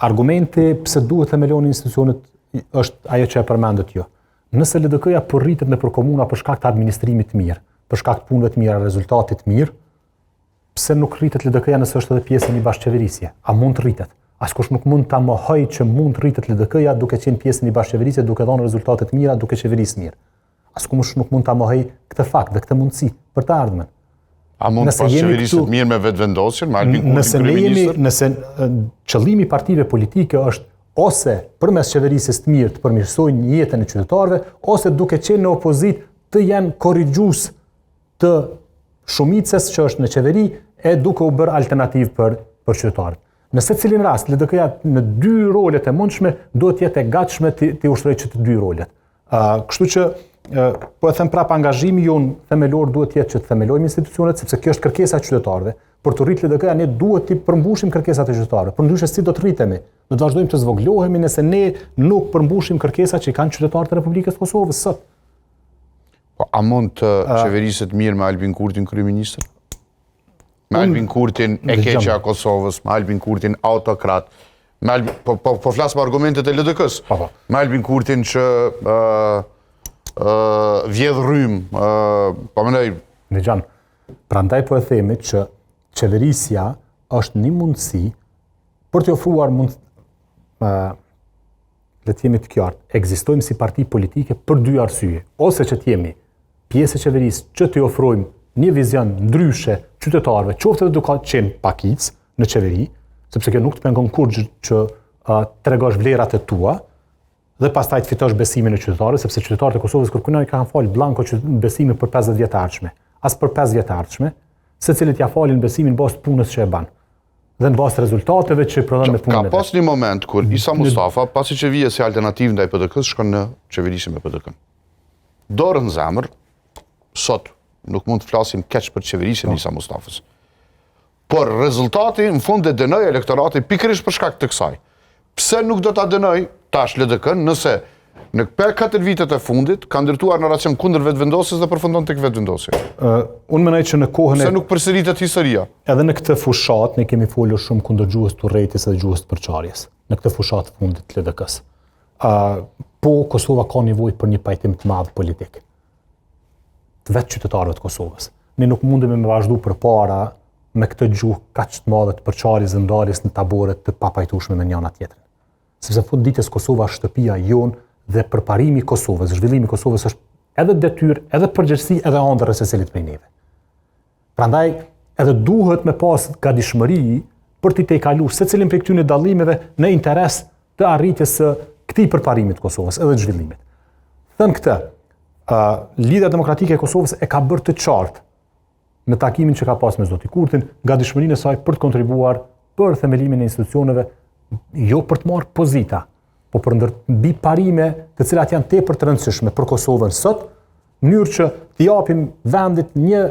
Argumenti pse duhet themeloni institucionet është ajo që e përmendët ju. Nëse LDK-ja po rritet nëpër komuna për shkak të administrimit të mirë, për shkak të punëve të mira, rezultatit të mirë, pse nuk rritet LDK-ja nëse është edhe pjesë e një bashkëqeverisje? A mund të rritet? Askush nuk mund ta mohojë që mund të rritet LDK-ja duke qenë pjesë e një bashkëqeverisje, duke dhënë rezultate të mira, duke qeverisë mirë. Askush nuk mund ta mohojë këtë fakt dhe këtë mundësi për të ardhmen. A mund të bashkëqeverisë të mirë me vetvendosjen, me Albin Kurtin kryeministër? Nëse qëllimi i partive politike është ose përmes qeverisjes të mirë të përmirësojnë jetën e qytetarëve, ose duke qenë në opozitë të janë korrigjues të shumicës që është në qeveri e duke u bërë alternativë për qytetarët. Në secilin rast, LDK-ja në dy rolet e mundshme duhet të jetë e gatshme të ushtrojë që të dy rolet. Kështu që po e them prapë, angazhimi jon themelor duhet të jetë që të themelojmë institucionet, sepse kjo është kërkesa e qytetarëve. Për të rritur LDK-ja ne duhet të përmbushim kërkesat e qytetarëve. Përndryshe si do të rritemi? Do të vazhdojmë të zvoglohemi nëse ne nuk përmbushim kërkesat që kanë qytetarët e Republikës së Kosovës sot. Po a mund të qeveriset mirë me Albin Kurtin kryeministër? Me Albin Kurtin e keqja e Kosovës, me Albin Kurtin autokrat, po flas me argumentet e LDK-s. Me Albin Kurtin që vjedh rrym, po mendoj. Dëgjon, prandaj po e themi që qeverisja është një mundësi për të ofruar le të jemi të qartë, ekzistojmë si parti politike për dy arsye, ose që të jemi pjesë e qeverisë që të ofrojmë një vizion ndryshe qytetarëve, qoftë edhe duke qenë pakic në qeveri, sepse kjo nuk të pengon kurrë që tregosh vlerat e tua dhe pastaj të fitosh besimin e qytetarëve, sepse qytetarët e Kosovës kërkojnë kanë fal blanko besimin për 50 vjet të ardhshme. As për 5 vjet të ardhshme, secilit ja falin besimin bazë të punës që e ban. Dhe në bazë të rezultateve që prodhon me punën. Ka pas një moment kur Isa Mustafa, pasi që vije si alternativë ndaj PDK-s, shkon në qeverisje me PDK-n. Dorën zemër, sot nuk mund të flasim keq për qeverisjen e Isa Mustafës. Por rezultati në fund e dënoi elektoratin pikërisht për shkak të kësaj. Pse nuk do ta dënoi tash LDK-n nëse në 4 vitet e fundit ka ndërtuar në racion kundër vetvendosjes dhe përfundon tek vetvendosja? Unë mendoj që në kohën se nuk përsëritet historia. Edhe në këtë fushat ne kemi folur shumë kundër gjuhës të urrëties dhe gjuhës të përçarjes. Në këtë fushat të fundit të LDK-s. Po Kosova ka nevojë për një pajtim të madh politik. Të vetë qytetarëve të Kosovës. Ne nuk mundemi me vazhdu përpara me këtë gjuhë kaq të madhe të përçarjes dhe ndarjes në tabore të papajtueshme me njëra tjetrën. Sepse fund ditës Kosova është shtëpia jonë dhe përparimi i Kosovës, zhvillimi i Kosovës është edhe detyrë, edhe përgjegjësi, edhe ëndër e secilit prej neve. Prandaj edhe duhet me pas gatishmëri për t'i tejkaluar secilin prej këtyre dallimeve në interes të arritjes së këtij përparimi të Kosovës, edhe të zhvillimit. Thënë këtë, Lidhja Demokratike e Kosovës e ka bërë të qartë në takimin që ka pas me zoti Kurtin, gatishmërinë e saj për të kontribuar për themelimin e institucioneve, jo për të marrë pozita, po për mbi parime të cilat janë tepër të rëndësishme për Kosovën sot, në mënyrë që t'i japim vendit një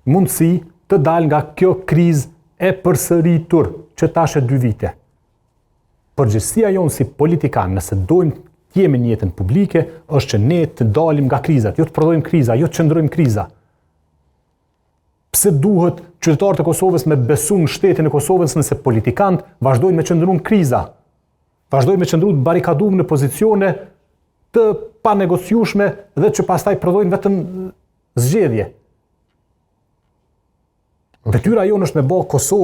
mundësi të dalë nga kjo krizë e përsëritur që tash e 2 vite. Përgjegjësia jonë si politikan, nëse dojmë të jemi në jetën publike, është që ne të dalim nga krizat, jo të prodhojmë kriza, jo të qëndrojmë kriza. Pse duhet qytetarët e Kosovës me besu në shtetin e Kosovës nëse politikant vazhdojnë me qëndru në kriza, vazhdojnë me qëndru të barikaduar në pozicione të panegociueshme dhe që pastaj prodhojnë vetëm zgjedhje. Detyra jonë është me bë Kosovë